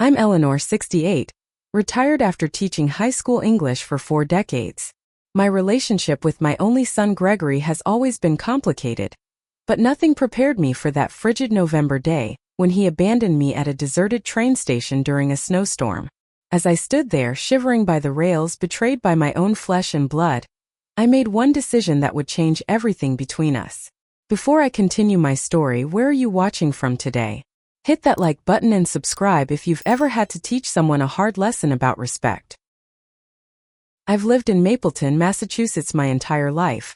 I'm Eleanor, 68, retired after teaching high school English for 4 decades. My relationship with my only son Gregory has always been complicated, but nothing prepared me for that frigid November day when he abandoned me at a deserted train station during a snowstorm. As I stood there shivering by the rails, betrayed by my own flesh and blood, I made one decision that would change everything between us. Before I continue my story, where are you watching from today? Hit that like button and subscribe if you've ever had to teach someone a hard lesson about respect. I've lived in Mapleton, Massachusetts my entire life.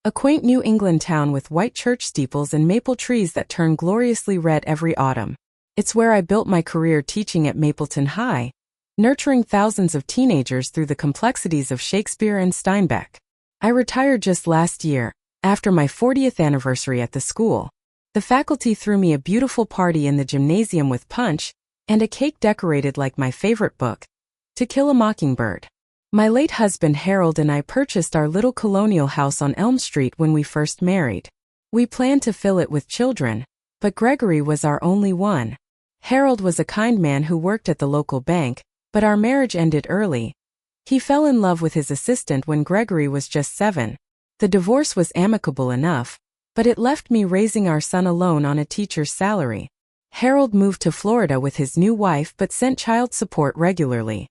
A quaint New England town with white church steeples and maple trees that turn gloriously red every autumn. It's where I built my career teaching at Mapleton High, nurturing thousands of teenagers through the complexities of Shakespeare and Steinbeck. I retired just last year, after my 40th anniversary at the school. The faculty threw me a beautiful party in the gymnasium with punch and a cake decorated like my favorite book, To Kill a Mockingbird. My late husband Harold and I purchased our little colonial house on Elm Street when we first married. We planned to fill it with children, but Gregory was our only one. Harold was a kind man who worked at the local bank, but our marriage ended early. He fell in love with his assistant when Gregory was just 7. The divorce was amicable enough, but it left me raising our son alone on a teacher's salary. Harold moved to Florida with his new wife but sent child support regularly.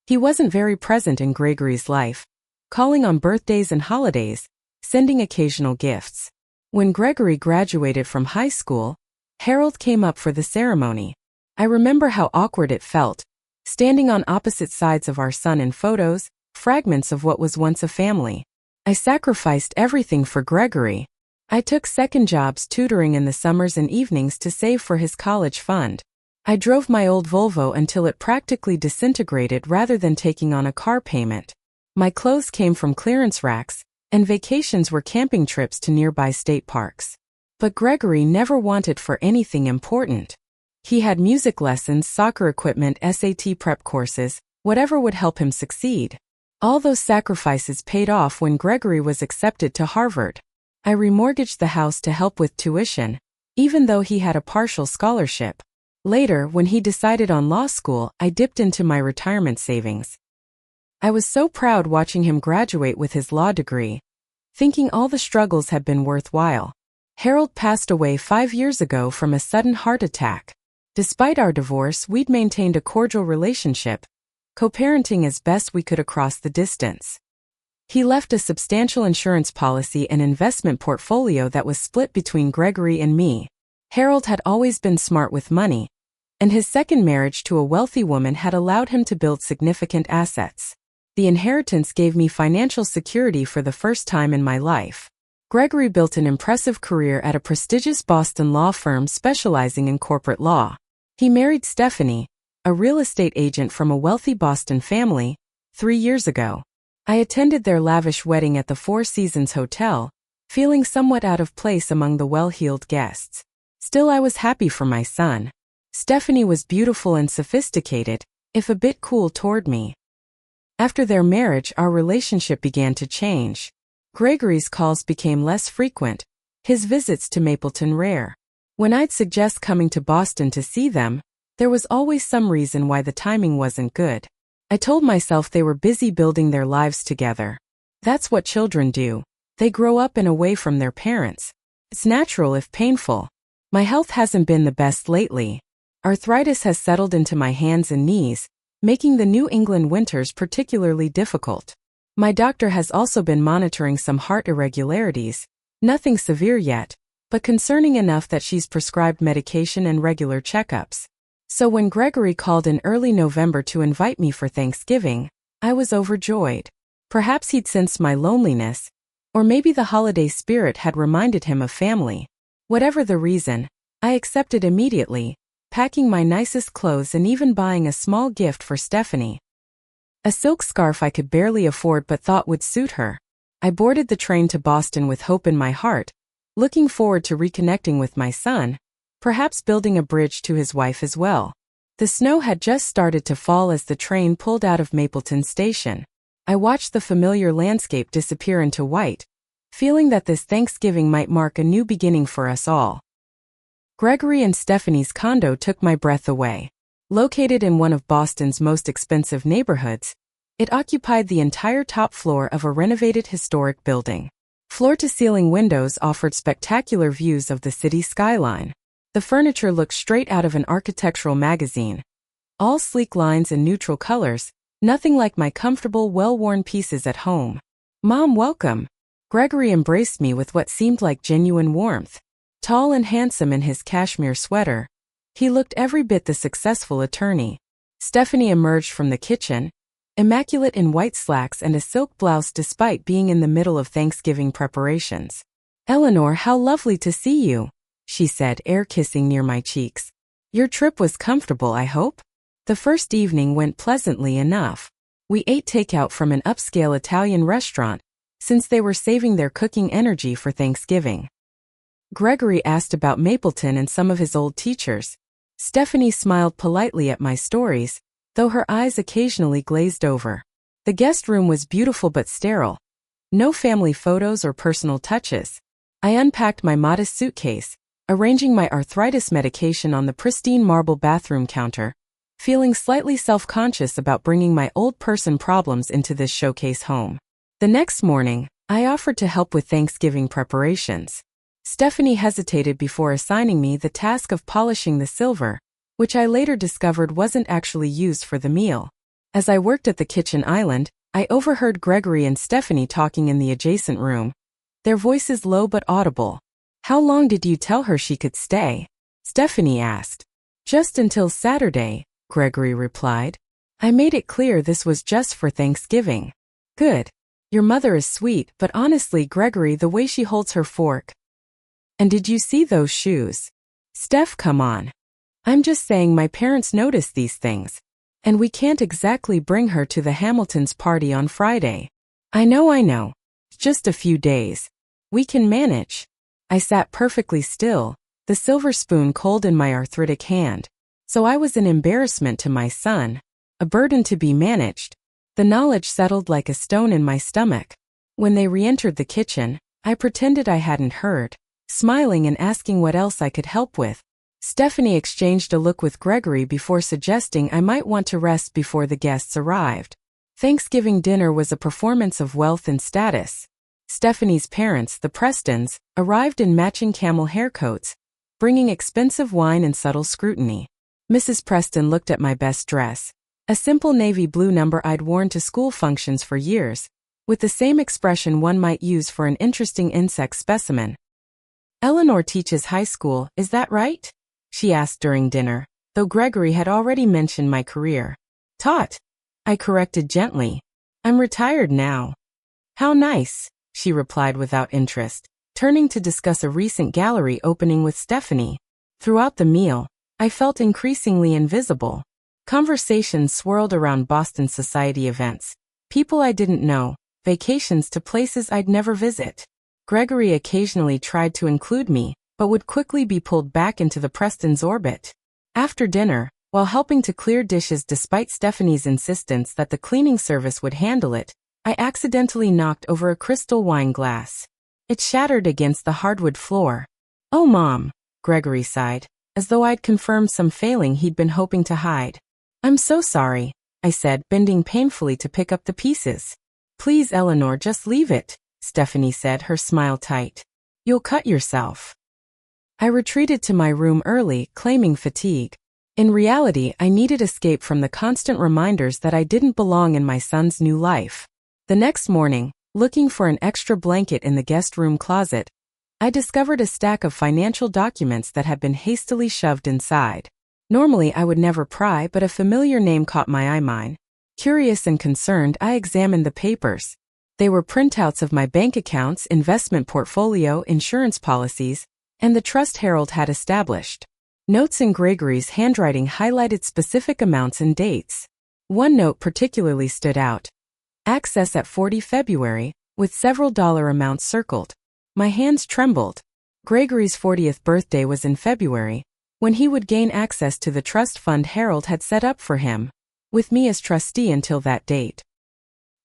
He wasn't very present in Gregory's life, calling on birthdays and holidays, sending occasional gifts. When Gregory graduated from high school, Harold came up for the ceremony. I remember how awkward it felt, standing on opposite sides of our son in photos, fragments of what was once a family. I sacrificed everything for Gregory. I took second jobs tutoring in the summers and evenings to save for his college fund. I drove my old Volvo until it practically disintegrated rather than taking on a car payment. My clothes came from clearance racks, and vacations were camping trips to nearby state parks. But Gregory never wanted for anything important. He had music lessons, soccer equipment, SAT prep courses, whatever would help him succeed. All those sacrifices paid off when Gregory was accepted to Harvard. I remortgaged the house to help with tuition, even though he had a partial scholarship. Later, when he decided on law school, I dipped into my retirement savings. I was so proud watching him graduate with his law degree, thinking all the struggles had been worthwhile. Harold passed away 5 years ago from a sudden heart attack. Despite our divorce, we'd maintained a cordial relationship, co-parenting as best we could across the distance. He left a substantial insurance policy and investment portfolio that was split between Gregory and me. Harold had always been smart with money, and his second marriage to a wealthy woman had allowed him to build significant assets. The inheritance gave me financial security for the first time in my life. Gregory built an impressive career at a prestigious Boston law firm specializing in corporate law. He married Stephanie, a real estate agent from a wealthy Boston family, 3 years ago. I attended their lavish wedding at the Four Seasons Hotel, feeling somewhat out of place among the well-heeled guests. Still, I was happy for my son. Stephanie was beautiful and sophisticated, if a bit cool toward me. After their marriage, our relationship began to change. Gregory's calls became less frequent, his visits to Mapleton rare. When I'd suggest coming to Boston to see them, there was always some reason why the timing wasn't good. I told myself they were busy building their lives together. That's what children do. They grow up and away from their parents. It's natural if painful. My health hasn't been the best lately. Arthritis has settled into my hands and knees, making the New England winters particularly difficult. My doctor has also been monitoring some heart irregularities, nothing severe yet, but concerning enough that she's prescribed medication and regular checkups. So when Gregory called in early November to invite me for Thanksgiving, I was overjoyed. Perhaps he'd sensed my loneliness, or maybe the holiday spirit had reminded him of family. Whatever the reason, I accepted immediately, packing my nicest clothes and even buying a small gift for Stephanie. A silk scarf I could barely afford but thought would suit her. I boarded the train to Boston with hope in my heart, looking forward to reconnecting with my son, perhaps building a bridge to his wife as well. The snow had just started to fall as the train pulled out of Mapleton Station. I watched the familiar landscape disappear into white, feeling that this Thanksgiving might mark a new beginning for us all. Gregory and Stephanie's condo took my breath away. Located in one of Boston's most expensive neighborhoods, it occupied the entire top floor of a renovated historic building. Floor-to-ceiling windows offered spectacular views of the city skyline. The furniture looked straight out of an architectural magazine. All sleek lines and neutral colors, nothing like my comfortable, well-worn pieces at home. "Mom, welcome." Gregory embraced me with what seemed like genuine warmth. Tall and handsome in his cashmere sweater, he looked every bit the successful attorney. Stephanie emerged from the kitchen, immaculate in white slacks and a silk blouse despite being in the middle of Thanksgiving preparations. "Eleanor, how lovely to see you," she said, air-kissing near my cheeks. "Your trip was comfortable, I hope?" The first evening went pleasantly enough. We ate takeout from an upscale Italian restaurant, since they were saving their cooking energy for Thanksgiving. Gregory asked about Mapleton and some of his old teachers. Stephanie smiled politely at my stories, though her eyes occasionally glazed over. The guest room was beautiful but sterile. No family photos or personal touches. I unpacked my modest suitcase, arranging my arthritis medication on the pristine marble bathroom counter, feeling slightly self-conscious about bringing my old person problems into this showcase home. The next morning, I offered to help with Thanksgiving preparations. Stephanie hesitated before assigning me the task of polishing the silver, which I later discovered wasn't actually used for the meal. As I worked at the kitchen island, I overheard Gregory and Stephanie talking in the adjacent room, their voices low but audible. "How long did you tell her she could stay?" Stephanie asked. "Just until Saturday," Gregory replied. "I made it clear this was just for Thanksgiving." "Good. Your mother is sweet, but honestly, Gregory, the way she holds her fork. And did you see those shoes?" "Steph, come on. I'm just saying my parents notice these things. And we can't exactly bring her to the Hamiltons' party on Friday." I know. Just a few days. We can manage." I sat perfectly still, the silver spoon cold in my arthritic hand. So I was an embarrassment to my son, a burden to be managed. The knowledge settled like a stone in my stomach. When they re-entered the kitchen, I pretended I hadn't heard, smiling and asking what else I could help with. Stephanie exchanged a look with Gregory before suggesting I might want to rest before the guests arrived. Thanksgiving dinner was a performance of wealth and status. Stephanie's parents, the Prestons, arrived in matching camel haircoats, bringing expensive wine and subtle scrutiny. Mrs. Preston looked at my best dress, a simple navy blue number I'd worn to school functions for years, with the same expression one might use for an interesting insect specimen. "Eleanor teaches high school, is that right?" she asked during dinner, though Gregory had already mentioned my career. "Taught," I corrected gently. "I'm retired now." "How nice," she replied without interest, turning to discuss a recent gallery opening with Stephanie. Throughout the meal, I felt increasingly invisible. Conversations swirled around Boston society events, people I didn't know, vacations to places I'd never visit. Gregory occasionally tried to include me, but would quickly be pulled back into the Prestons' orbit. After dinner, while helping to clear dishes despite Stephanie's insistence that the cleaning service would handle it, I accidentally knocked over a crystal wine glass. It shattered against the hardwood floor. "Oh, Mom," Gregory sighed, as though I'd confirmed some failing he'd been hoping to hide. "I'm so sorry," I said, bending painfully to pick up the pieces. "Please, Eleanor, just leave it," Stephanie said, her smile tight. "You'll cut yourself." I retreated to my room early, claiming fatigue. In reality, I needed escape from the constant reminders that I didn't belong in my son's new life. The next morning, looking for an extra blanket in the guest room closet, I discovered a stack of financial documents that had been hastily shoved inside. Normally I would never pry, but a familiar name caught my eye. Mine. Curious and concerned, I examined the papers. They were printouts of my bank accounts, investment portfolio, insurance policies, and the trust Harold had established. Notes in Gregory's handwriting highlighted specific amounts and dates. One note particularly stood out. Access at 40 February, with several dollar amounts circled. My hands trembled. Gregory's 40th birthday was in February, when he would gain access to the trust fund Harold had set up for him, with me as trustee until that date.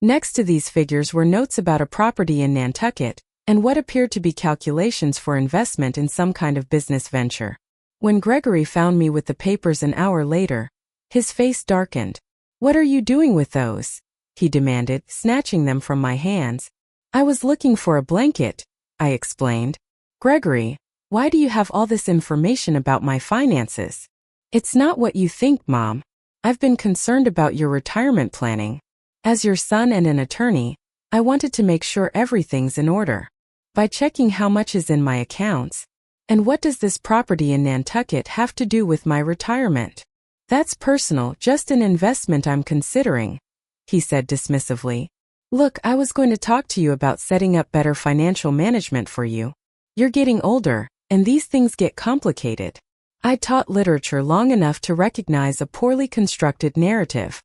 Next to these figures were notes about a property in Nantucket, and what appeared to be calculations for investment in some kind of business venture. When Gregory found me with the papers an hour later, His face darkened. "What are you doing with those?" he demanded, snatching them from my hands. "I was looking for a blanket," I explained. "Gregory, why do you have all this information about my finances?" "It's not what you think, Mom. I've been concerned about your retirement planning. As your son and an attorney, I wanted to make sure everything's in order. By checking how much is in my accounts. And what does this property in Nantucket have to do with my retirement?" "That's personal, just an investment I'm considering," he said dismissively. "Look, I was going to talk to you about setting up better financial management for you. You're getting older, and these things get complicated." I taught literature long enough to recognize a poorly constructed narrative.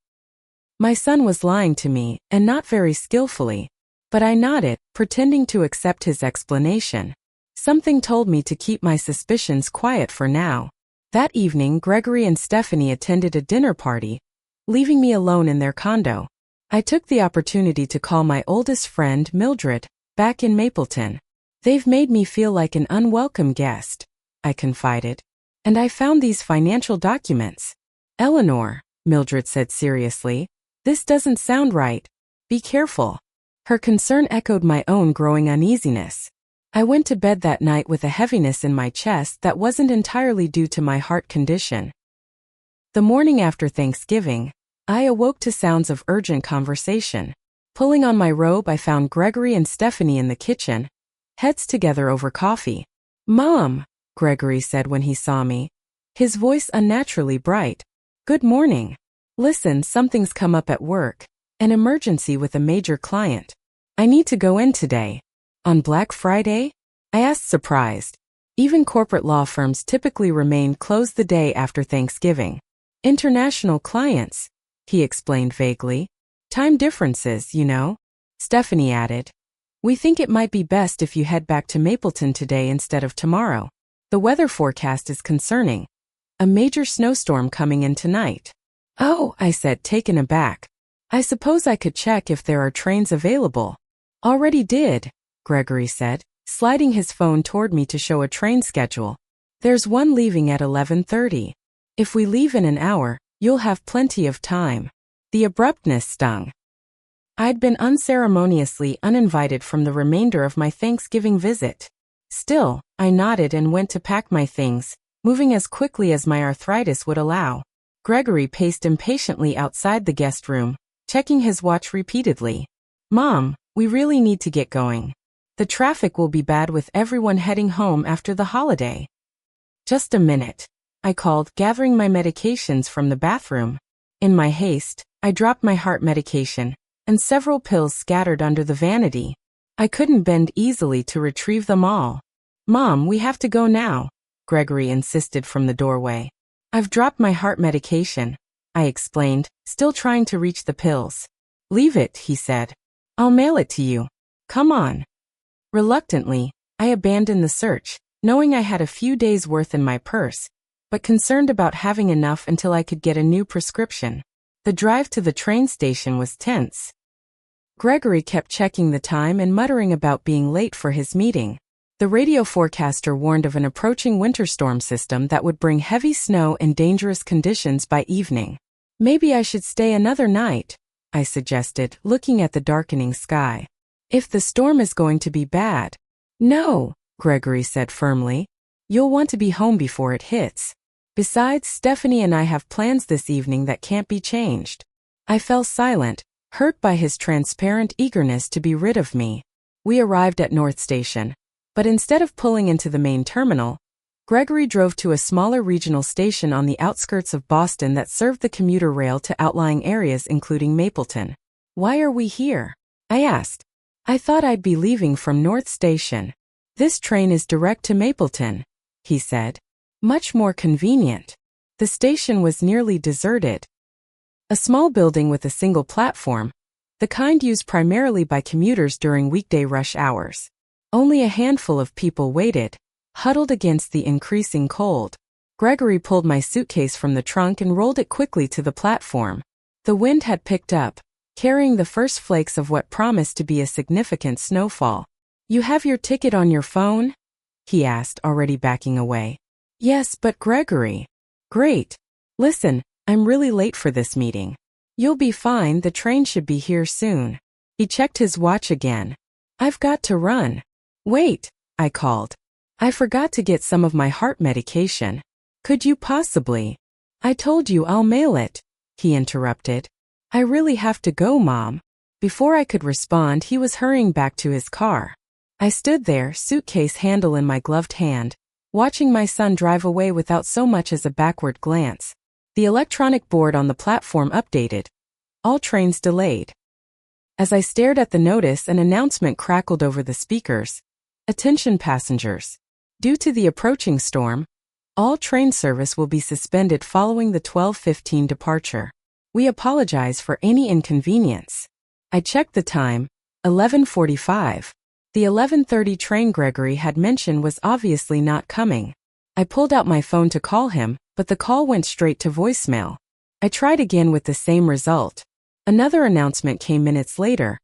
My son was lying to me, and not very skillfully, but I nodded, pretending to accept his explanation. Something told me to keep my suspicions quiet for now. That evening, Gregory and Stephanie attended a dinner party, leaving me alone in their condo. I took the opportunity to call my oldest friend, Mildred, back in Mapleton. "They've made me feel like an unwelcome guest," I confided. "And I found these financial documents." "Eleanor," Mildred said seriously, "this doesn't sound right. Be careful." Her concern echoed my own growing uneasiness. I went to bed that night with a heaviness in my chest that wasn't entirely due to my heart condition. The morning after Thanksgiving, I awoke to sounds of urgent conversation. Pulling on my robe, I found Gregory and Stephanie in the kitchen, heads together over coffee. "Mom," Gregory said when he saw me, his voice unnaturally bright. "Good morning. Listen, something's come up at work. An emergency with a major client. I need to go in today." "On Black Friday?" I asked, surprised. Even corporate law firms typically remain closed the day after Thanksgiving. "International clients," he explained vaguely. "Time differences, you know." Stephanie added, "We think it might be best if you head back to Mapleton today instead of tomorrow. The weather forecast is concerning. A major snowstorm coming in tonight." "Oh," I said, taken aback. "I suppose I could check if there are trains available." "Already did," Gregory said, sliding his phone toward me to show a train schedule. "There's one leaving at 11:30. If we leave in an hour, you'll have plenty of time." The abruptness stung. I'd been unceremoniously uninvited from the remainder of my Thanksgiving visit. Still, I nodded and went to pack my things, moving as quickly as my arthritis would allow. Gregory paced impatiently outside the guest room, checking his watch repeatedly. "Mom, we really need to get going. The traffic will be bad with everyone heading home after the holiday." "Just a minute," I called, gathering my medications from the bathroom. In my haste, I dropped my heart medication, and several pills scattered under the vanity. I couldn't bend easily to retrieve them all. "Mom, we have to go now," Gregory insisted from the doorway. "I've dropped my heart medication," I explained, still trying to reach the pills. "Leave it," he said. "I'll mail it to you. Come on." Reluctantly, I abandoned the search, knowing I had a few days' worth in my purse, but concerned about having enough until I could get a new prescription. The drive to the train station was tense. Gregory kept checking the time and muttering about being late for his meeting. The radio forecaster warned of an approaching winter storm system that would bring heavy snow and dangerous conditions by evening. "Maybe I should stay another night," I suggested, looking at the darkening sky. "If the storm is going to be bad." "No," Gregory said firmly. "You'll want to be home before it hits. Besides, Stephanie and I have plans this evening that can't be changed." I fell silent, hurt by his transparent eagerness to be rid of me. We arrived at North Station, but instead of pulling into the main terminal, Gregory drove to a smaller regional station on the outskirts of Boston that served the commuter rail to outlying areas including Mapleton. "Why are we here?" I asked. "I thought I'd be leaving from North Station. This train is direct to Mapleton," he said. "Much more convenient." The station was nearly deserted. A small building with a single platform, the kind used primarily by commuters during weekday rush hours. Only a handful of people waited, huddled against the increasing cold. Gregory pulled my suitcase from the trunk and rolled it quickly to the platform. The wind had picked up, carrying the first flakes of what promised to be a significant snowfall. "You have your ticket on your phone?" he asked, already backing away. "Yes, but Gregory." "Great. Listen, I'm really late for this meeting. You'll be fine, the train should be here soon. He checked his watch again. I've got to run. Wait, I called. I forgot to get some of my heart medication. Could you possibly? I told you I'll mail it, he interrupted. I really have to go, Mom. Before I could respond, he was hurrying back to his car. I stood there, suitcase handle in my gloved hand, watching my son drive away without so much as a backward glance. The electronic board on the platform updated. All trains delayed. As I stared at the notice, an announcement crackled over the speakers. Attention passengers. Due to the approaching storm, all train service will be suspended following the 12:15 departure. We apologize for any inconvenience. I checked the time, 11:45. The 11:30 train Gregory had mentioned was obviously not coming. I pulled out my phone to call him, but the call went straight to voicemail. I tried again with the same result. Another announcement came minutes later.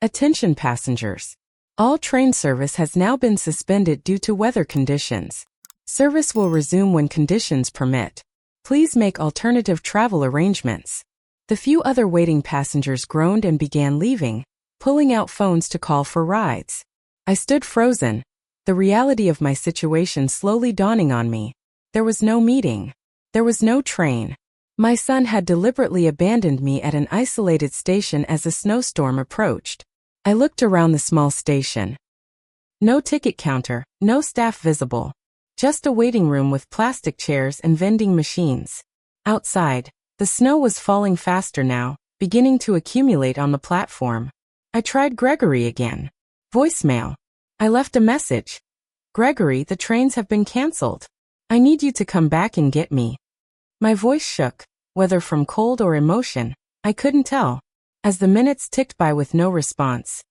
Attention passengers. All train service has now been suspended due to weather conditions. Service will resume when conditions permit. Please make alternative travel arrangements. The few other waiting passengers groaned and began leaving, pulling out phones to call for rides. I stood frozen, the reality of my situation slowly dawning on me. There was no meeting. There was no train. My son had deliberately abandoned me at an isolated station as a snowstorm approached. I looked around the small station. No ticket counter, no staff visible. Just a waiting room with plastic chairs and vending machines. Outside, the snow was falling faster now, beginning to accumulate on the platform. I tried Gregory again. Voicemail. I left a message. Gregory, the trains have been canceled. I need you to come back and get me. My voice shook, whether from cold or emotion, I couldn't tell. As the minutes ticked by with no response,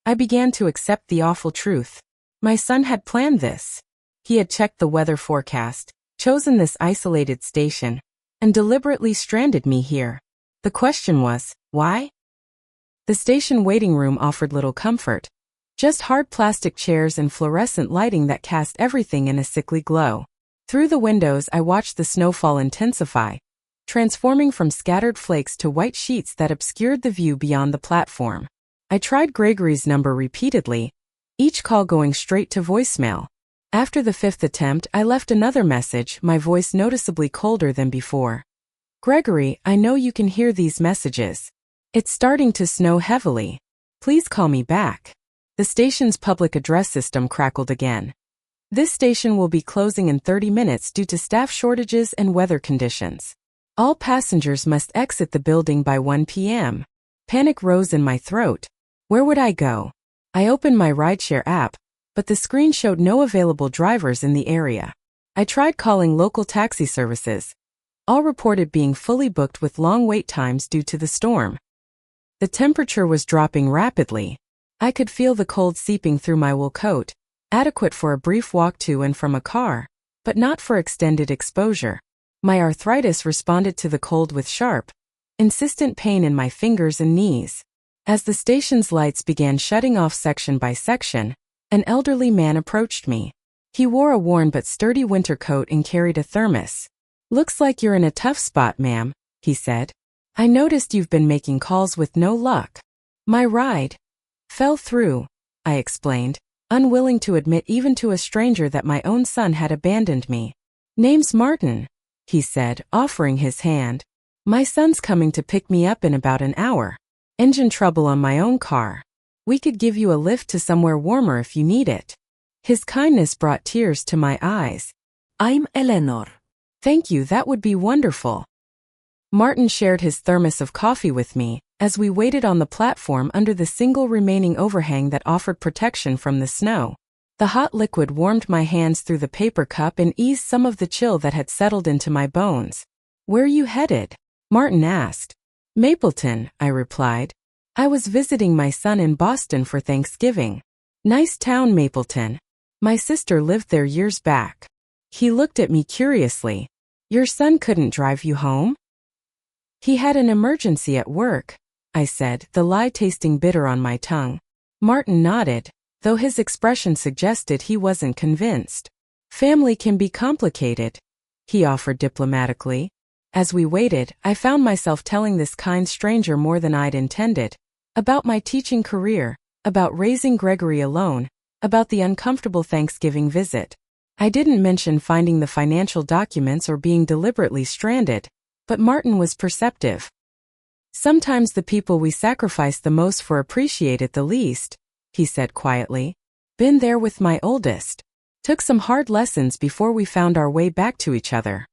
I began to accept the awful truth. My son had planned this. He had checked the weather forecast, chosen this isolated station, and deliberately stranded me here. The question was, why? The station waiting room offered little comfort. Just hard plastic chairs and fluorescent lighting that cast everything in a sickly glow. Through the windows I watched the snowfall intensify, transforming from scattered flakes to white sheets that obscured the view beyond the platform. I tried Gregory's number repeatedly, each call going straight to voicemail. After the fifth attempt, I left another message, my voice noticeably colder than before. Gregory, I know you can hear these messages. It's starting to snow heavily. Please call me back. The station's public address system crackled again. This station will be closing in 30 minutes due to staff shortages and weather conditions. All passengers must exit the building by 1 p.m. Panic rose in my throat. Where would I go? I opened my rideshare app, but the screen showed no available drivers in the area. I tried calling local taxi services. All reported being fully booked with long wait times due to the storm. The temperature was dropping rapidly. I could feel the cold seeping through my wool coat, adequate for a brief walk to and from a car, but not for extended exposure. My arthritis responded to the cold with sharp, insistent pain in my fingers and knees. As the station's lights began shutting off section by section, an elderly man approached me. He wore a worn but sturdy winter coat and carried a thermos. Looks like you're in a tough spot, ma'am, he said. I noticed you've been making calls with no luck. My ride fell through, I explained, unwilling to admit even to a stranger that my own son had abandoned me. Name's Martin, he said, offering his hand. My son's coming to pick me up in about an hour. Engine trouble on my own car. We could give you a lift to somewhere warmer if you need it. His kindness brought tears to my eyes. I'm Eleanor. Thank you, that would be wonderful. Martin shared his thermos of coffee with me, as we waited on the platform under the single remaining overhang that offered protection from the snow. The hot liquid warmed my hands through the paper cup and eased some of the chill that had settled into my bones. Where are you headed? Martin asked. Mapleton, I replied. I was visiting my son in Boston for Thanksgiving. Nice town, Mapleton. My sister lived there years back. He looked at me curiously. Your son couldn't drive you home? He had an emergency at work, I said, the lie tasting bitter on my tongue. Martin nodded, though his expression suggested he wasn't convinced. Family can be complicated, he offered diplomatically. As we waited, I found myself telling this kind stranger more than I'd intended. About my teaching career, about raising Gregory alone, about the uncomfortable Thanksgiving visit. I didn't mention finding the financial documents or being deliberately stranded, but Martin was perceptive. Sometimes the people we sacrifice the most for appreciate it the least, he said quietly. Been there with my oldest. Took some hard lessons before we found our way back to each other.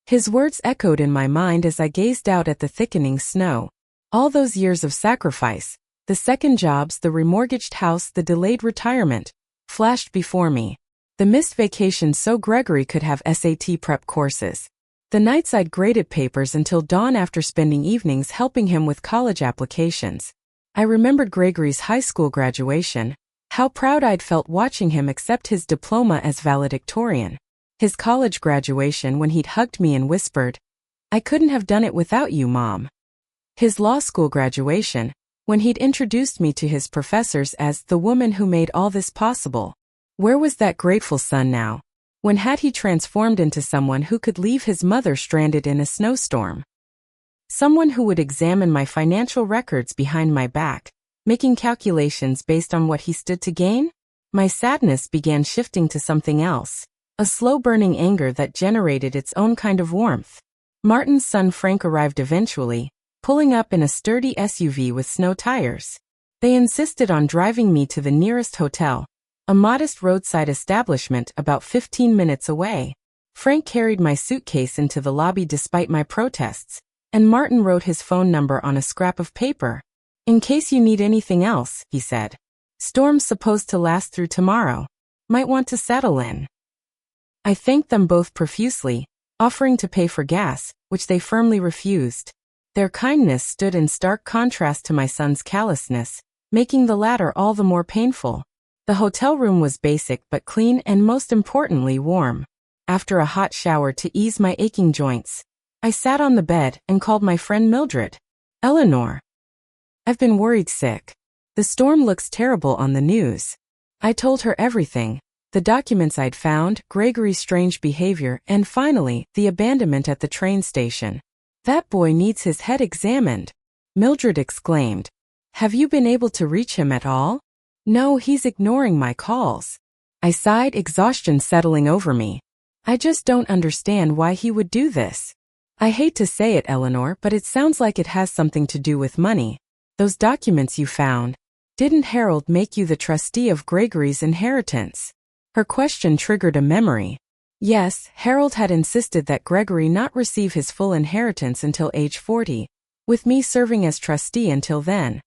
His words echoed in my mind as I gazed out at the thickening snow. All those years of sacrifice, the second jobs, the remortgaged house, the delayed retirement, flashed before me. The missed vacation so Gregory could have SAT prep courses. The nights I'd graded papers until dawn after spending evenings helping him with college applications. I remembered Gregory's high school graduation, how proud I'd felt watching him accept his diploma as valedictorian. His college graduation when he'd hugged me and whispered, "I couldn't have done it without you, Mom." His law school graduation, when he'd introduced me to his professors as the woman who made all this possible. Where was that grateful son now? When had he transformed into someone who could leave his mother stranded in a snowstorm? Someone who would examine my financial records behind my back, making calculations based on what he stood to gain? My sadness began shifting to something else, a slow-burning anger that generated its own kind of warmth. Martin's son Frank arrived eventually, pulling up in a sturdy SUV with snow tires. They insisted on driving me to the nearest hotel, a modest roadside establishment about 15 minutes away. Frank carried my suitcase into the lobby despite my protests, and Martin wrote his phone number on a scrap of paper. "In case you need anything else," he said. "Storm's supposed to last through tomorrow. Might want to settle in." I thanked them both profusely, offering to pay for gas, which they firmly refused. Their kindness stood in stark contrast to my son's callousness, making the latter all the more painful. The hotel room was basic but clean and most importantly warm. After a hot shower to ease my aching joints, I sat on the bed and called my friend Mildred. "Eleanor, I've been worried sick. The storm looks terrible on the news." I told her everything, the documents I'd found, Gregory's strange behavior, and finally, the abandonment at the train station. "That boy needs his head examined," Mildred exclaimed. "Have you been able to reach him at all?" "No, he's ignoring my calls." I sighed, exhaustion settling over me. "I just don't understand why he would do this." "I hate to say it, Eleanor, but it sounds like it has something to do with money. Those documents you found. Didn't Harold make you the trustee of Gregory's inheritance?" Her question triggered a memory. Yes, Harold had insisted that Gregory not receive his full inheritance until age 40, with me serving as trustee until then.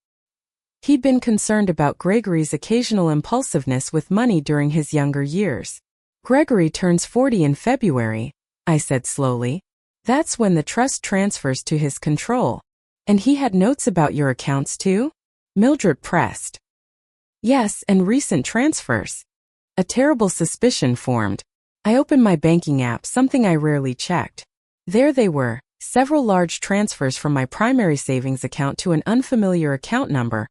He'd been concerned about Gregory's occasional impulsiveness with money during his younger years. "Gregory turns 40 in February," I said slowly. "That's when the trust transfers to his control. And he had notes about your accounts too?" Mildred pressed. "Yes, and recent transfers." A terrible suspicion formed. I opened my banking app, something I rarely checked. There they were, several large transfers from my primary savings account to an unfamiliar account number,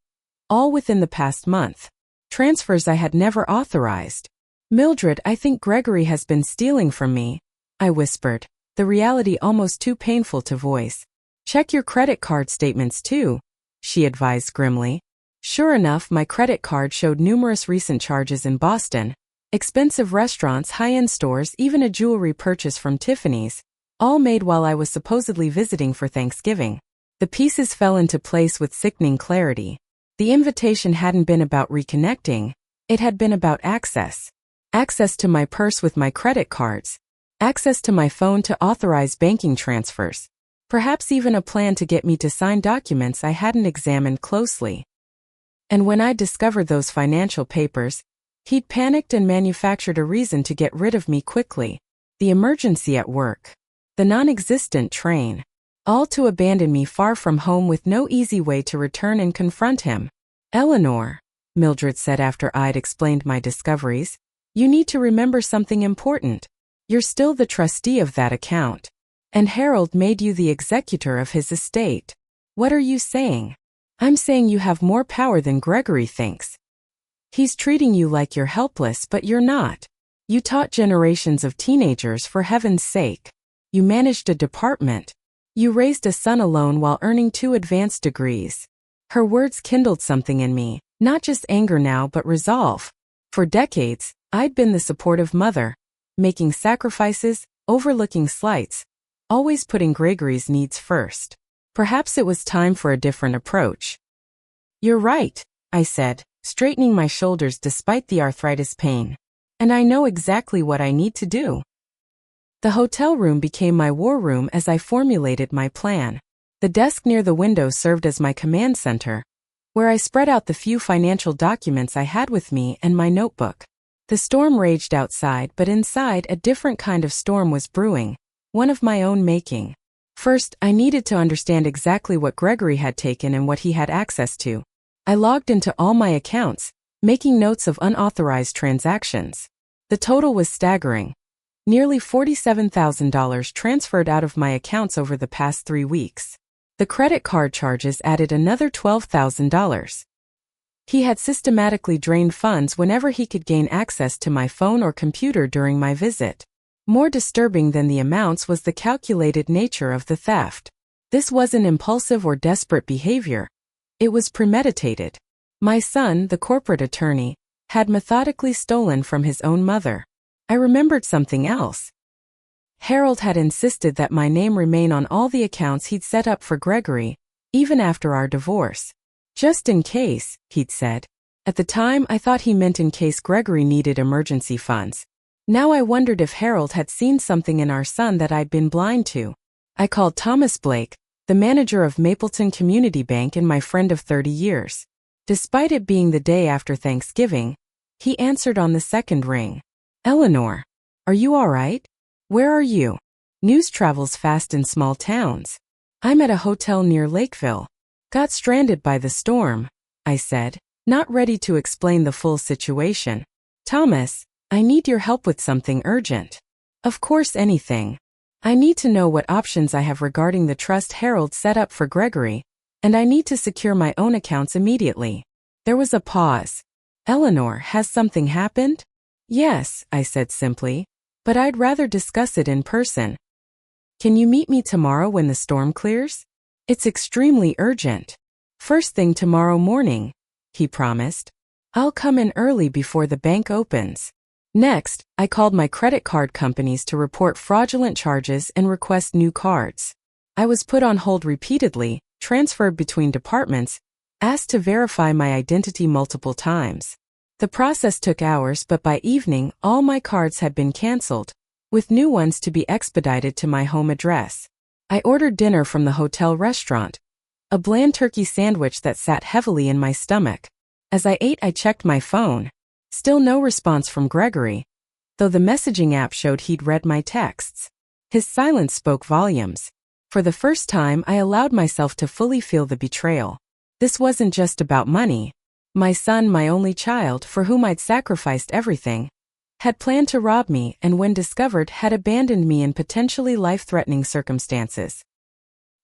all within the past month. Transfers I had never authorized. "Mildred, I think Gregory has been stealing from me," I whispered, the reality almost too painful to voice. "Check your credit card statements too," she advised grimly. Sure enough, my credit card showed numerous recent charges in Boston, expensive restaurants, high-end stores, even a jewelry purchase from Tiffany's, all made while I was supposedly visiting for Thanksgiving. The pieces fell into place with sickening clarity. The invitation hadn't been about reconnecting, it had been about access. Access to my purse with my credit cards. Access to my phone to authorize banking transfers. Perhaps even a plan to get me to sign documents I hadn't examined closely. And when I discovered those financial papers, he'd panicked and manufactured a reason to get rid of me quickly. The emergency at work. The non-existent train. All to abandon me far from home with no easy way to return and confront him. "Eleanor," Mildred said after I'd explained my discoveries, "you need to remember something important. You're still the trustee of that account. And Harold made you the executor of his estate." "What are you saying?" "I'm saying you have more power than Gregory thinks. He's treating you like you're helpless, but you're not. You taught generations of teenagers, for heaven's sake. You managed a department. You raised a son alone while earning 2 advanced degrees. Her words kindled something in me, not just anger now but resolve. For decades, I'd been the supportive mother, making sacrifices, overlooking slights, always putting Gregory's needs first. Perhaps it was time for a different approach. You're right, I said, straightening my shoulders despite the arthritis pain. And I know exactly what I need to do. The hotel room became my war room as I formulated my plan. The desk near the window served as my command center, where I spread out the few financial documents I had with me and my notebook. The storm raged outside, but inside a different kind of storm was brewing, one of my own making. First, I needed to understand exactly what Gregory had taken and what he had access to. I logged into all my accounts, making notes of unauthorized transactions. The total was staggering. Nearly $47,000 transferred out of my accounts over the past 3 weeks. The credit card charges added another $12,000. He had systematically drained funds whenever he could gain access to my phone or computer during my visit. More disturbing than the amounts was the calculated nature of the theft. This wasn't impulsive or desperate behavior. It was premeditated. My son, the corporate attorney, had methodically stolen from his own mother. I remembered something else. Harold had insisted that my name remain on all the accounts he'd set up for Gregory, even after our divorce. Just in case, he'd said. At the time, I thought he meant in case Gregory needed emergency funds. Now I wondered if Harold had seen something in our son that I'd been blind to. I called Thomas Blake, the manager of Mapleton Community Bank and my friend of 30 years. Despite it being the day after Thanksgiving, he answered on the second ring. Eleanor, are you all right? Where are you? News travels fast in small towns. I'm at a hotel near Lakeville. Got stranded by the storm, I said, not ready to explain the full situation. Thomas, I need your help with something urgent. Of course, anything. I need to know what options I have regarding the trust Harold set up for Gregory, and I need to secure my own accounts immediately. There was a pause. Eleanor, has something happened? Yes, I said simply, but I'd rather discuss it in person. Can you meet me tomorrow when the storm clears? It's extremely urgent. First thing tomorrow morning, he promised. I'll come in early before the bank opens. Next, I called my credit card companies to report fraudulent charges and request new cards. I was put on hold repeatedly, transferred between departments, asked to verify my identity multiple times. The process took hours, but by evening, all my cards had been canceled, with new ones to be expedited to my home address. I ordered dinner from the hotel restaurant, a bland turkey sandwich that sat heavily in my stomach. As I ate, I checked my phone. Still no response from Gregory, though the messaging app showed he'd read my texts. His silence spoke volumes. For the first time, I allowed myself to fully feel the betrayal. This wasn't just about money. My son, my only child, for whom I'd sacrificed everything, had planned to rob me and when discovered had abandoned me in potentially life-threatening circumstances.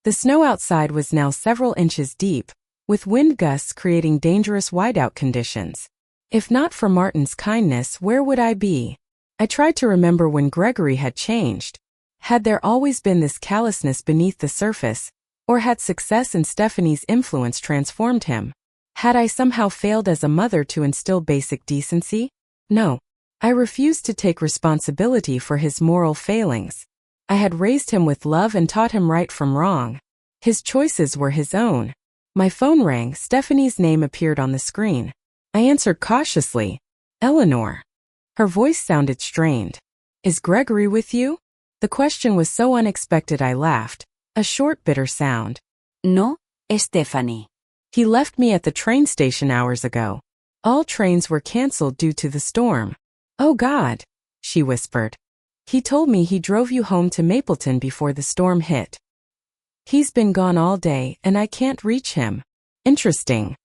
The snow outside was now several inches deep, with wind gusts creating dangerous whiteout conditions. If not for Martin's kindness, where would I be? I tried to remember when Gregory had changed. Had there always been this callousness beneath the surface, or had success and Stephanie's influence transformed him? Had I somehow failed as a mother to instill basic decency? No. I refused to take responsibility for his moral failings. I had raised him with love and taught him right from wrong. His choices were his own. My phone rang. Stephanie's name appeared on the screen. I answered cautiously. Eleanor. Her voice sounded strained. Is Gregory with you? The question was so unexpected I laughed. A short, bitter sound. No, Stephanie. He left me at the train station hours ago. All trains were canceled due to the storm. Oh God, she whispered. He told me he drove you home to Mapleton before the storm hit. He's been gone all day and I can't reach him. Interesting.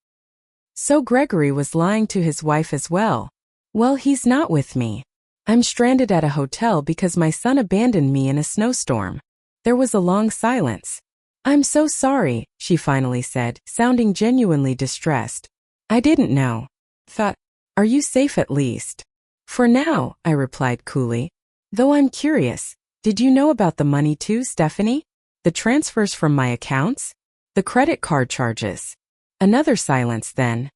So Gregory was lying to his wife as well. Well, he's not with me. I'm stranded at a hotel because my son abandoned me in a snowstorm. There was a long silence. I'm so sorry, she finally said, sounding genuinely distressed. I didn't know. Thought, are you safe at least? For now, I replied coolly. Though I'm curious, Did you know about the money too, Stephanie? The transfers from my accounts? The credit card charges? Another silence then.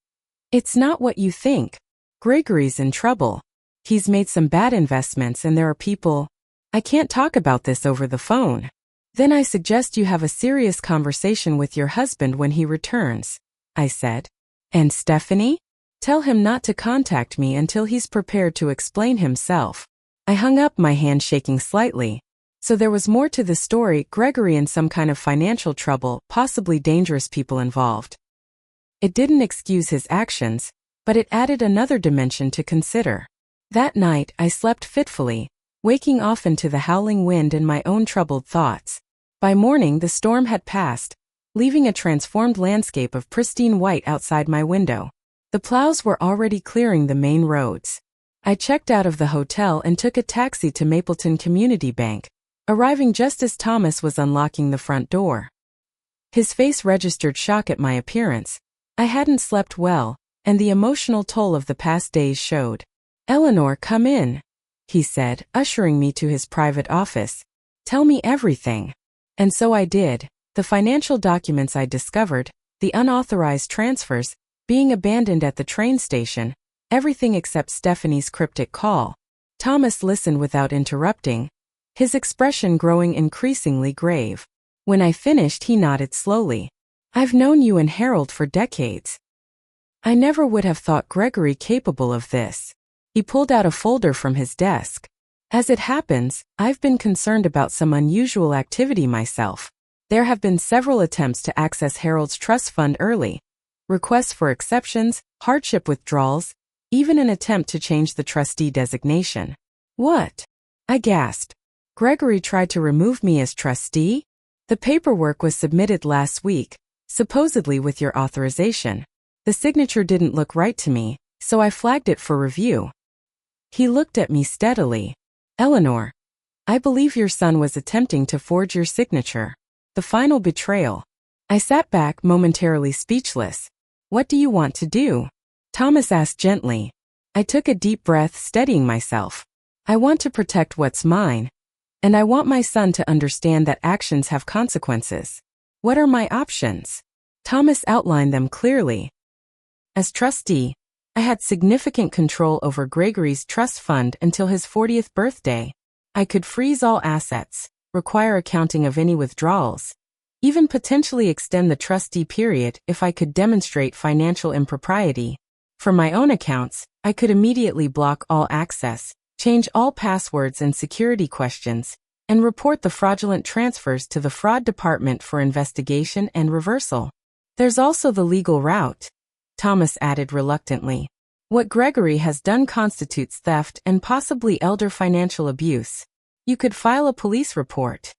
It's not what you think. Gregory's in trouble. He's made some bad investments and there are people. I can't talk about this over the phone. Then I suggest you have a serious conversation with your husband when he returns, I said. And Stephanie? Tell him not to contact me until he's prepared to explain himself. I hung up, my hand shaking slightly. So there was more to the story, Gregory in some kind of financial trouble, possibly dangerous people involved. It didn't excuse his actions, but it added another dimension to consider. That night, I slept fitfully, waking often to the howling wind and my own troubled thoughts. By morning, the storm had passed, leaving a transformed landscape of pristine white outside my window. The plows were already clearing the main roads. I checked out of the hotel and took a taxi to Mapleton Community Bank, arriving just as Thomas was unlocking the front door. His face registered shock at my appearance. I hadn't slept well, and the emotional toll of the past days showed. "Eleanor, come in," he said, ushering me to his private office. "Tell me everything." And so I did. The financial documents I discovered, the unauthorized transfers, being abandoned at the train station, everything except Stephanie's cryptic call. Thomas listened without interrupting, his expression growing increasingly grave. When I finished, he nodded slowly. "I've known you and Harold for decades. I never would have thought Gregory capable of this." He pulled out a folder from his desk. "As it happens, I've been concerned about some unusual activity myself. There have been several attempts to access Harold's trust fund early, requests for exceptions, hardship withdrawals, even an attempt to change the trustee designation." "What?" I gasped. "Gregory tried to remove me as trustee? The paperwork was submitted last week, supposedly with your authorization. The signature didn't look right to me, so I flagged it for review." He looked at me steadily. "Eleanor, I believe your son was attempting to forge your signature. The final betrayal." I sat back, momentarily speechless. "What do you want to do?" Thomas asked gently. I took a deep breath, steadying myself. "I want to protect what's mine. And I want my son to understand that actions have consequences." "What are my options?" Thomas outlined them clearly. As trustee, I had significant control over Gregory's trust fund until his 40th birthday. I could freeze all assets, require accounting of any withdrawals, even potentially extend the trustee period if I could demonstrate financial impropriety. For my own accounts, I could immediately block all access, change all passwords and security questions, and report the fraudulent transfers to the fraud department for investigation and reversal. There's also the legal route, Thomas added reluctantly. What Gregory has done constitutes theft and possibly elder financial abuse. You could file a police report.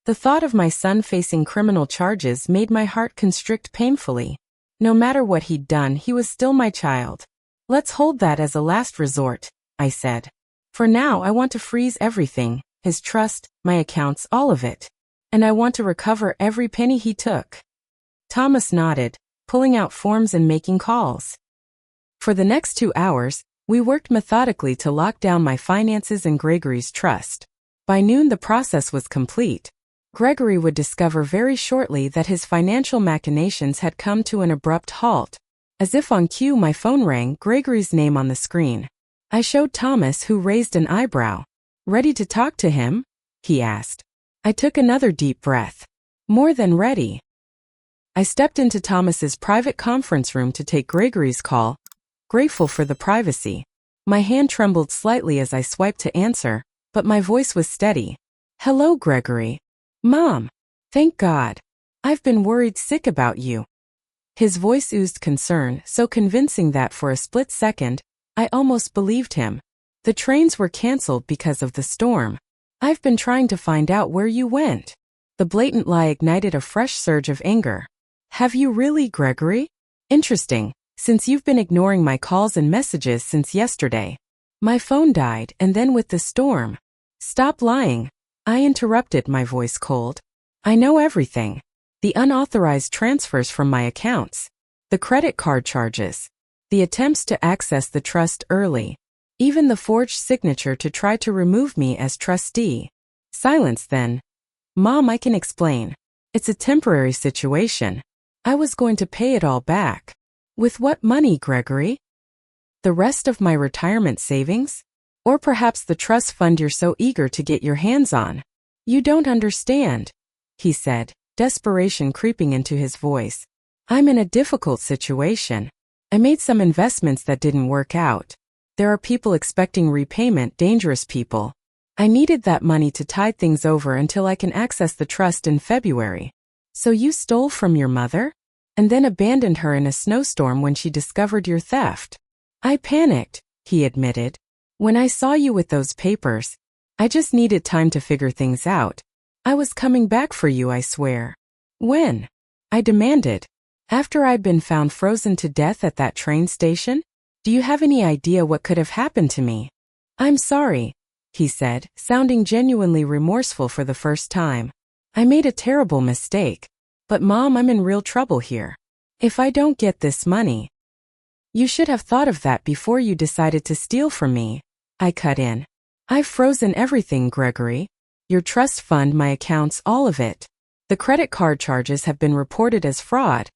The thought of my son facing criminal charges made my heart constrict painfully. No matter what he'd done, he was still my child. "Let's hold that as a last resort," I said. "For now, I want to freeze everything, his trust, my accounts, all of it. And I want to recover every penny he took." Thomas nodded, pulling out forms and making calls. For the next 2 hours, we worked methodically to lock down my finances and Gregory's trust. By noon, the process was complete. Gregory would discover very shortly that his financial machinations had come to an abrupt halt. As if on cue, my phone rang, Gregory's name on the screen. I showed Thomas, who raised an eyebrow. "Ready to talk to him?" he asked. I took another deep breath. More than ready. I stepped into Thomas's private conference room to take Gregory's call, grateful for the privacy. My hand trembled slightly as I swiped to answer, but my voice was steady. "Hello, Gregory. Mom. Thank God. I've been worried sick about you." His voice oozed concern, so convincing that for a split second, I almost believed him. "The trains were canceled because of the storm. I've been trying to find out where you went." The blatant lie ignited a fresh surge of anger. "Have you really, Gregory? Interesting, since you've been ignoring my calls and messages since yesterday. My phone died, and then with the storm." "Stop lying," I interrupted, my voice cold. "I know everything. The unauthorized transfers from my accounts, the credit card charges, the attempts to access the trust early, even the forged signature to try to remove me as trustee." Silence then. Mom, I can explain. It's a temporary situation. I was going to pay it all back. With what money, Gregory? The rest of my retirement savings? Or perhaps the trust fund you're so eager to get your hands on? You don't understand, he said, desperation creeping into his voice. I'm in a difficult situation. I made some investments that didn't work out. There are people expecting repayment, dangerous people. I needed that money to tide things over until I can access the trust in February. So you stole from your mother? And then abandoned her in a snowstorm when she discovered your theft. I panicked, he admitted. When I saw you with those papers, I just needed time to figure things out. I was coming back for you, I swear. When? I demanded. After I'd been found frozen to death at that train station? Do you have any idea what could have happened to me? I'm sorry, he said, sounding genuinely remorseful for the first time. I made a terrible mistake. But Mom, I'm in real trouble here. If I don't get this money. You should have thought of that before you decided to steal from me, I cut in. I've frozen everything, Gregory. Your trust fund, my accounts, all of it. The credit card charges have been reported as fraud,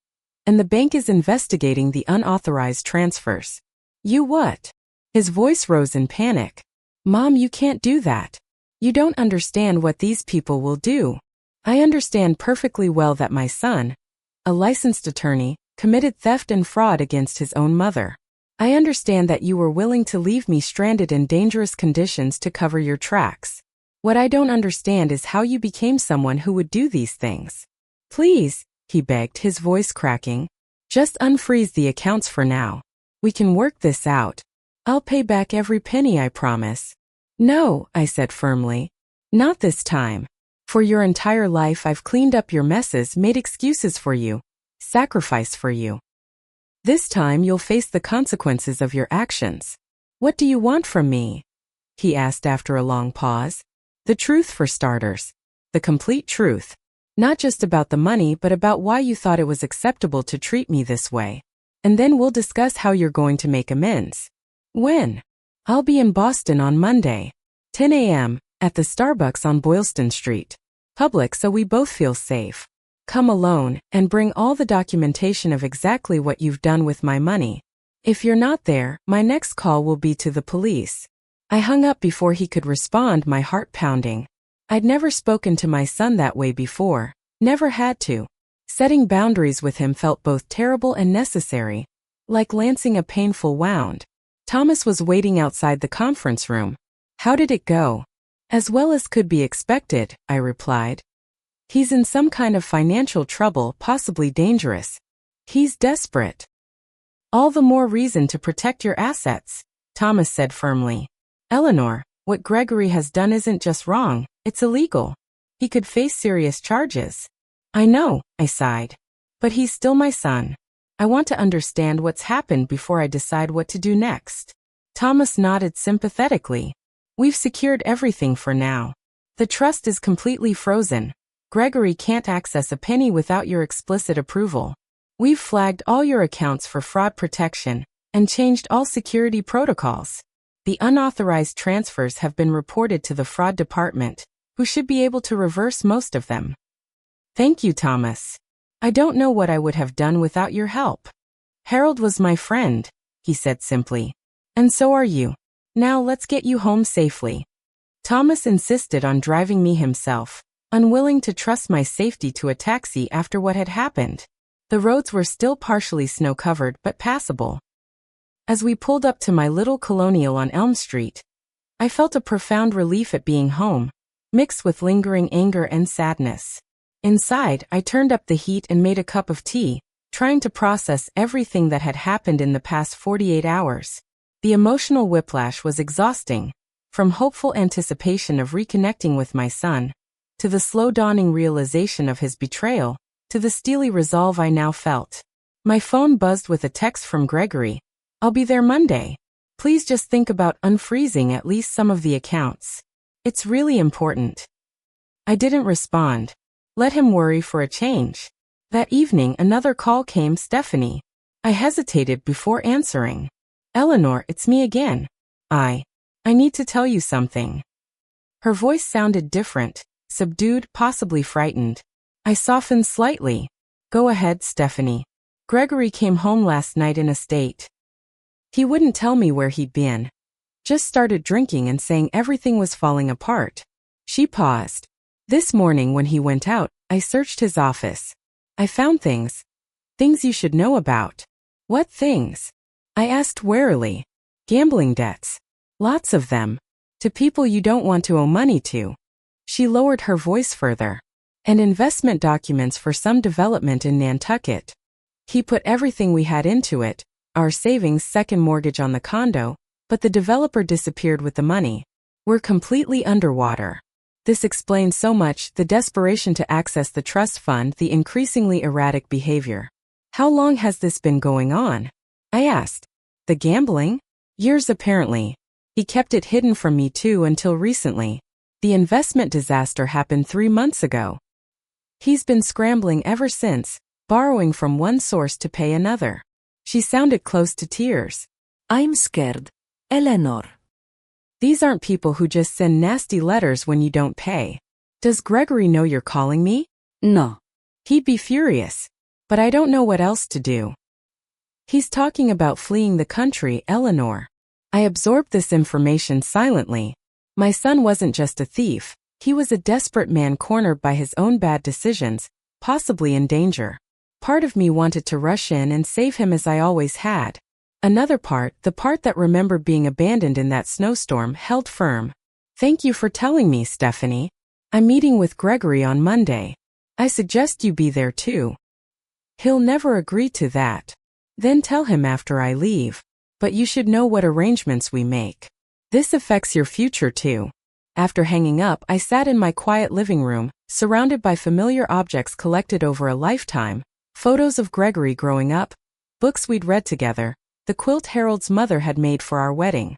and the bank is investigating the unauthorized transfers. You what? His voice rose in panic. Mom, you can't do that. You don't understand what these people will do. I understand perfectly well that my son, a licensed attorney, committed theft and fraud against his own mother. I understand that you were willing to leave me stranded in dangerous conditions to cover your tracks. What I don't understand is how you became someone who would do these things. Please, he begged, his voice cracking. Just unfreeze the accounts for now. We can work this out. I'll pay back every penny, I promise. No, I said firmly. Not this time. For your entire life I've cleaned up your messes, made excuses for you, sacrificed for you. This time you'll face the consequences of your actions. What do you want from me? He asked after a long pause. The truth, for starters. The complete truth. Not just about the money, but about why you thought it was acceptable to treat me this way. And then we'll discuss how you're going to make amends. When? I'll be in Boston on Monday. 10 a.m. at the Starbucks on Boylston Street. Public, so we both feel safe. Come alone, and bring all the documentation of exactly what you've done with my money. If you're not there, my next call will be to the police. I hung up before he could respond, my heart pounding. I'd never spoken to my son that way before, never had to. Setting boundaries with him felt both terrible and necessary, like lancing a painful wound. Thomas was waiting outside the conference room. How did it go? As well as could be expected, I replied. He's in some kind of financial trouble, possibly dangerous. He's desperate. All the more reason to protect your assets, Thomas said firmly. Eleanor, what Gregory has done isn't just wrong, it's illegal. He could face serious charges. I know, I sighed. But he's still my son. I want to understand what's happened before I decide what to do next. Thomas nodded sympathetically. We've secured everything for now. The trust is completely frozen. Gregory can't access a penny without your explicit approval. We've flagged all your accounts for fraud protection and changed all security protocols. The unauthorized transfers have been reported to the fraud department, who should be able to reverse most of them. Thank you, Thomas. I don't know what I would have done without your help. Harold was my friend, he said simply. And so are you. Now let's get you home safely. Thomas insisted on driving me himself, unwilling to trust my safety to a taxi after what had happened. The roads were still partially snow-covered but passable. As we pulled up to my little colonial on Elm Street, I felt a profound relief at being home, mixed with lingering anger and sadness. Inside, I turned up the heat and made a cup of tea, trying to process everything that had happened in the past 48 hours. The emotional whiplash was exhausting, from hopeful anticipation of reconnecting with my son, to the slow dawning realization of his betrayal, to the steely resolve I now felt. My phone buzzed with a text from Gregory. I'll be there Monday. Please just think about unfreezing at least some of the accounts. It's really important. I didn't respond. Let him worry for a change. That evening another call came, Stephanie. I hesitated before answering. Eleanor, it's me again. I need to tell you something. Her voice sounded different, subdued, possibly frightened. I softened slightly. Go ahead, Stephanie. Gregory came home last night in a state. He wouldn't tell me where he'd been. Just started drinking and saying everything was falling apart. She paused. This morning when he went out, I searched his office. I found things. Things you should know about. What things? I asked warily. Gambling debts. Lots of them. To people you don't want to owe money to. She lowered her voice further. And investment documents for some development in Nantucket. He put everything we had into it, our savings, second mortgage on the condo, but the developer disappeared with the money. We're completely underwater. This explains so much, the desperation to access the trust fund, the increasingly erratic behavior. How long has this been going on? I asked. The gambling? Years apparently. He kept it hidden from me too until recently. The investment disaster happened 3 months ago. He's been scrambling ever since, borrowing from one source to pay another. She sounded close to tears. I'm scared, Eleanor. These aren't people who just send nasty letters when you don't pay. Does Gregory know you're calling me? No. He'd be furious. But I don't know what else to do. He's talking about fleeing the country, Eleanor. I absorbed this information silently. My son wasn't just a thief. He was a desperate man cornered by his own bad decisions, possibly in danger. Part of me wanted to rush in and save him as I always had. Another part, the part that remembered being abandoned in that snowstorm, held firm. Thank you for telling me, Stephanie. I'm meeting with Gregory on Monday. I suggest you be there too. He'll never agree to that. Then tell him after I leave. But you should know what arrangements we make. This affects your future too. After hanging up, I sat in my quiet living room, surrounded by familiar objects collected over a lifetime, photos of Gregory growing up, books we'd read together, the quilt Harold's mother had made for our wedding.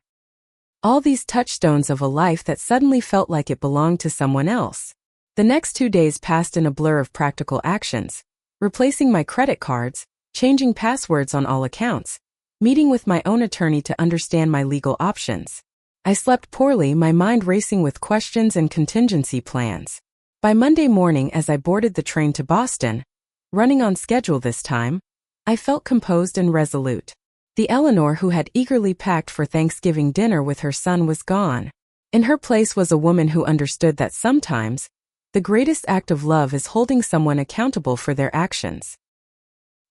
All these touchstones of a life that suddenly felt like it belonged to someone else. The next 2 days passed in a blur of practical actions, replacing my credit cards, changing passwords on all accounts, meeting with my own attorney to understand my legal options. I slept poorly, my mind racing with questions and contingency plans. By Monday morning, as I boarded the train to Boston, running on schedule this time, I felt composed and resolute. The Eleanor who had eagerly packed for Thanksgiving dinner with her son was gone. In her place was a woman who understood that sometimes, the greatest act of love is holding someone accountable for their actions.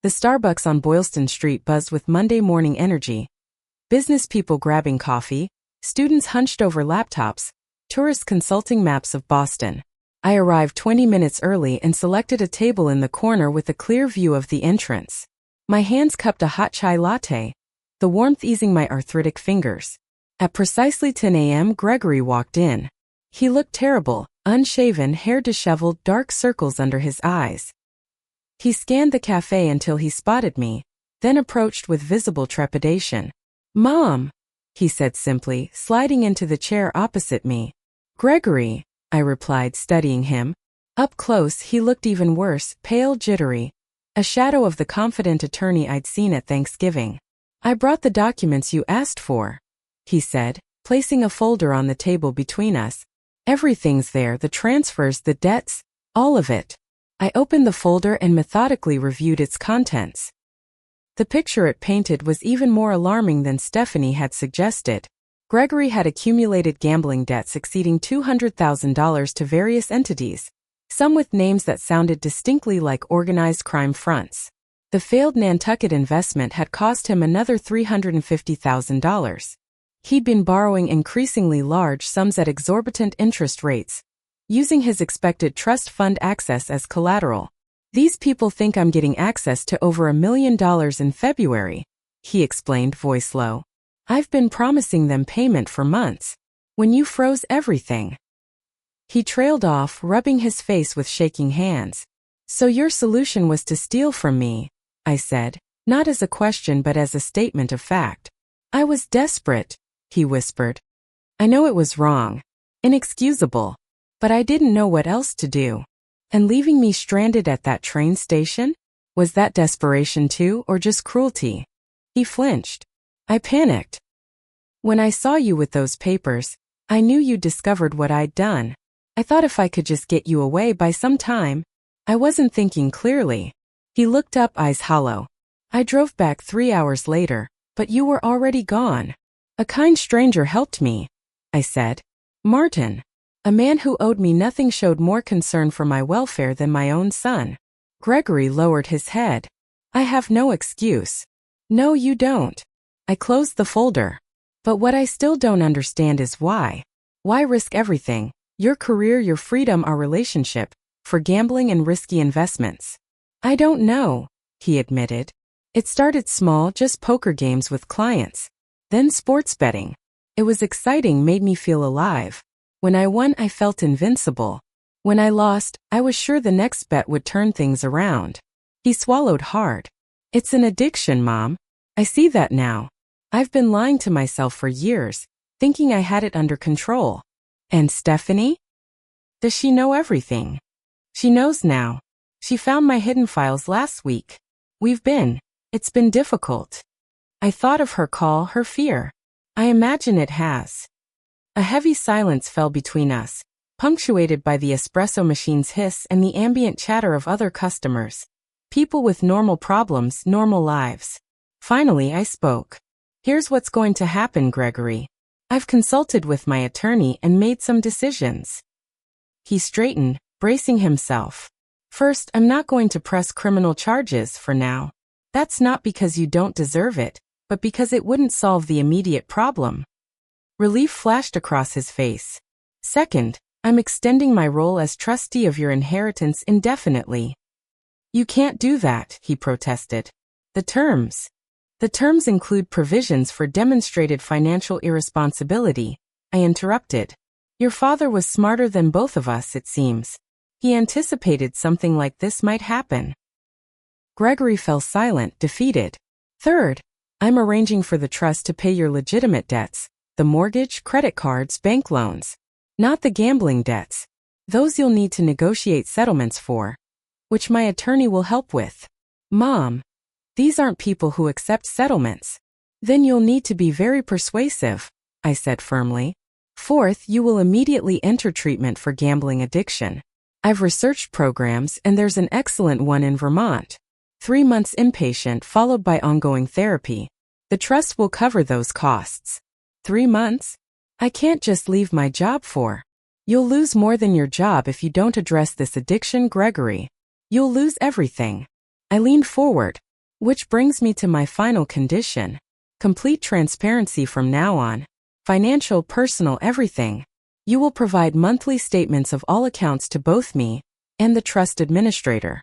The Starbucks on Boylston Street buzzed with Monday morning energy. Business people grabbing coffee, students hunched over laptops, tourists consulting maps of Boston. I arrived 20 minutes early and selected a table in the corner with a clear view of the entrance. My hands cupped a hot chai latte, the warmth easing my arthritic fingers. At precisely 10 a.m., Gregory walked in. He looked terrible, unshaven, hair disheveled, dark circles under his eyes. He scanned the cafe until he spotted me, then approached with visible trepidation. "Mom," he said simply, sliding into the chair opposite me. "Gregory," I replied, studying him. Up close, he looked even worse, pale, jittery, a shadow of the confident attorney I'd seen at Thanksgiving. "I brought the documents you asked for," he said, placing a folder on the table between us. "Everything's there, the transfers, the debts, all of it." I opened the folder and methodically reviewed its contents. The picture it painted was even more alarming than Stephanie had suggested. Gregory had accumulated gambling debts exceeding $200,000 to various entities, some with names that sounded distinctly like organized crime fronts. The failed Nantucket investment had cost him another $350,000. He'd been borrowing increasingly large sums at exorbitant interest rates, using his expected trust fund access as collateral. "These people think I'm getting access to over $1 million in February," he explained, voice low. "I've been promising them payment for months. When you froze everything." He trailed off, rubbing his face with shaking hands. "So your solution was to steal from me," I said, not as a question but as a statement of fact. "I was desperate," he whispered. "I know it was wrong, inexcusable, but I didn't know what else to do. And leaving me stranded at that train station? Was that desperation too, or just cruelty?" He flinched. I panicked. "When I saw you with those papers, I knew you'd discovered what I'd done. I thought if I could just get you away by some time. I wasn't thinking clearly. He looked up, eyes hollow. I drove back 3 hours later, but you were already gone. A kind stranger helped me, I said. Martin. A man who owed me nothing showed more concern for my welfare than my own son. Gregory lowered his head. I have no excuse. No, you don't. I closed the folder. But what I still don't understand is why. Why risk everything? Your career, your freedom, our relationship, for gambling and risky investments? I don't know, he admitted. It started small, just poker games with clients. Then sports betting. It was exciting, made me feel alive. When I won, I felt invincible. When I lost, I was sure the next bet would turn things around. He swallowed hard. It's an addiction, Mom. I see that now. I've been lying to myself for years, thinking I had it under control. And Stephanie? Does she know everything? She knows now. She found my hidden files last week. It's been difficult. I thought of her call, her fear. I imagine it has. A heavy silence fell between us, punctuated by the espresso machine's hiss and the ambient chatter of other customers. People with normal problems, normal lives. Finally, I spoke. Here's what's going to happen, Gregory. I've consulted with my attorney and made some decisions. He straightened, bracing himself. First, I'm not going to press criminal charges for now. That's not because you don't deserve it, but because it wouldn't solve the immediate problem. Relief flashed across his face. Second, I'm extending my role as trustee of your inheritance indefinitely. You can't do that, he protested. The terms include provisions for demonstrated financial irresponsibility, I interrupted. Your father was smarter than both of us, it seems. He anticipated something like this might happen. Gregory fell silent, defeated. Third, I'm arranging for the trust to pay your legitimate debts, the mortgage, credit cards, bank loans. Not the gambling debts. Those you'll need to negotiate settlements for, which my attorney will help with. Mom, these aren't people who accept settlements. Then you'll need to be very persuasive, I said firmly. Fourth, you will immediately enter treatment for gambling addiction. I've researched programs and there's an excellent one in Vermont. 3 months inpatient followed by ongoing therapy. The trust will cover those costs. 3 months? I can't just leave my job for. You'll lose more than your job if you don't address this addiction, Gregory. You'll lose everything. I leaned forward. Which brings me to my final condition. Complete transparency from now on. Financial, personal, everything. You will provide monthly statements of all accounts to both me and the trust administrator.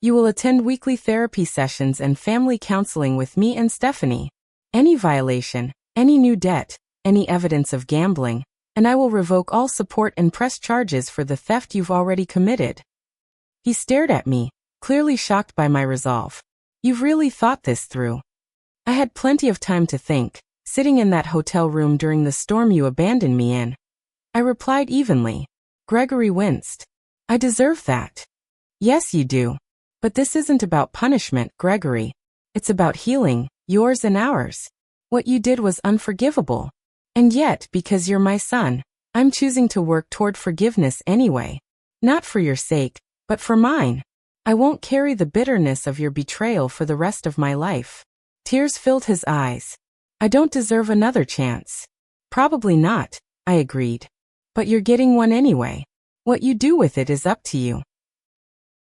You will attend weekly therapy sessions and family counseling with me and Stephanie. Any violation, any new debt, any evidence of gambling, and I will revoke all support and press charges for the theft you've already committed. He stared at me, clearly shocked by my resolve. You've really thought this through. I had plenty of time to think, sitting in that hotel room during the storm you abandoned me in. I replied evenly. Gregory winced. I deserve that. Yes, you do. But this isn't about punishment, Gregory. It's about healing, yours and ours. What you did was unforgivable. And yet, because you're my son, I'm choosing to work toward forgiveness anyway. Not for your sake, but for mine. I won't carry the bitterness of your betrayal for the rest of my life. Tears filled his eyes. I don't deserve another chance. Probably not, I agreed. But you're getting one anyway. What you do with it is up to you.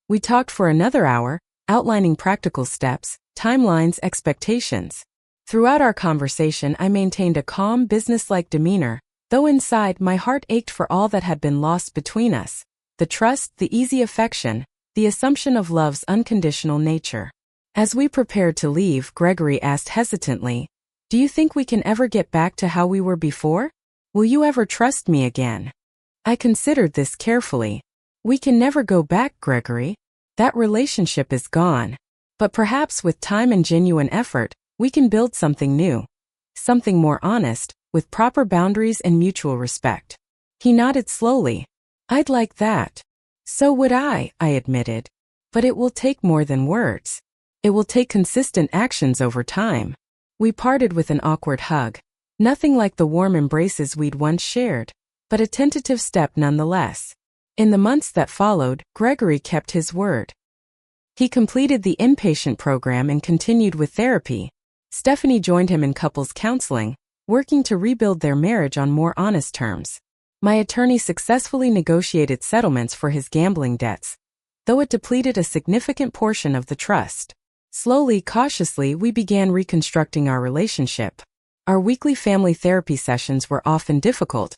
We talked for another hour, outlining practical steps, timelines, expectations. Throughout our conversation, I maintained a calm, businesslike demeanor, though inside my heart ached for all that had been lost between us. The trust, the easy affection, the assumption of love's unconditional nature. As we prepared to leave, Gregory asked hesitantly, "Do you think we can ever get back to how we were before? Will you ever trust me again?" I considered this carefully. We can never go back, Gregory. That relationship is gone. But perhaps with time and genuine effort, we can build something new. Something more honest, with proper boundaries and mutual respect. He nodded slowly. I'd like that. So would I admitted. But it will take more than words. It will take consistent actions over time. We parted with an awkward hug. Nothing like the warm embraces we'd once shared, but a tentative step nonetheless. In the months that followed, Gregory kept his word. He completed the inpatient program and continued with therapy. Stephanie joined him in couples counseling, working to rebuild their marriage on more honest terms. My attorney successfully negotiated settlements for his gambling debts, though it depleted a significant portion of the trust. Slowly, cautiously, we began reconstructing our relationship. Our weekly family therapy sessions were often difficult,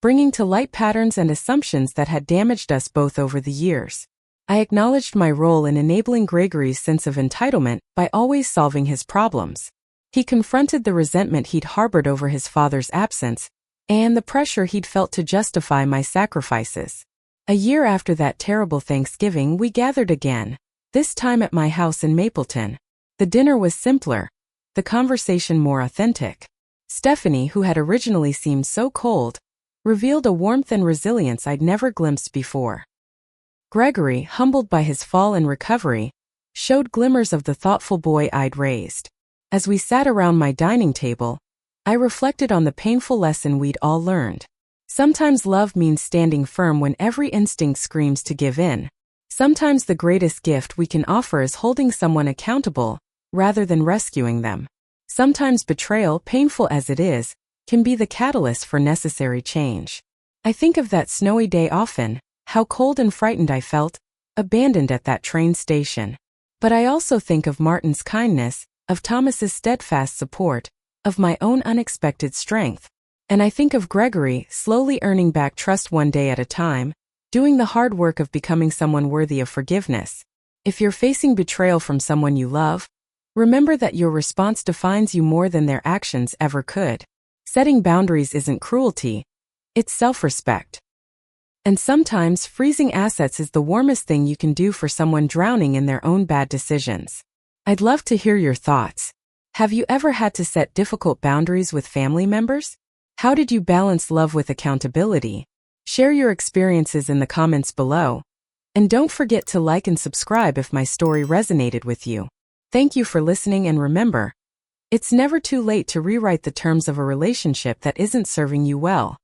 bringing to light patterns and assumptions that had damaged us both over the years. I acknowledged my role in enabling Gregory's sense of entitlement by always solving his problems. He confronted the resentment he'd harbored over his father's absence and the pressure he'd felt to justify my sacrifices. A year after that terrible Thanksgiving, we gathered again, this time at my house in Mapleton. The dinner was simpler, the conversation more authentic. Stephanie, who had originally seemed so cold, revealed a warmth and resilience I'd never glimpsed before. Gregory, humbled by his fall and recovery, showed glimmers of the thoughtful boy I'd raised. As we sat around my dining table, I reflected on the painful lesson we'd all learned. Sometimes love means standing firm when every instinct screams to give in. Sometimes the greatest gift we can offer is holding someone accountable, rather than rescuing them. Sometimes betrayal, painful as it is, can be the catalyst for necessary change. I think of that snowy day often, how cold and frightened I felt, abandoned at that train station. But I also think of Martin's kindness, of Thomas's steadfast support, of my own unexpected strength. And I think of Gregory, slowly earning back trust one day at a time, doing the hard work of becoming someone worthy of forgiveness. If you're facing betrayal from someone you love, remember that your response defines you more than their actions ever could. Setting boundaries isn't cruelty, it's self-respect. And sometimes freezing assets is the warmest thing you can do for someone drowning in their own bad decisions. I'd love to hear your thoughts. Have you ever had to set difficult boundaries with family members? How did you balance love with accountability? Share your experiences in the comments below. And don't forget to like and subscribe if my story resonated with you. Thank you for listening, and remember, it's never too late to rewrite the terms of a relationship that isn't serving you well.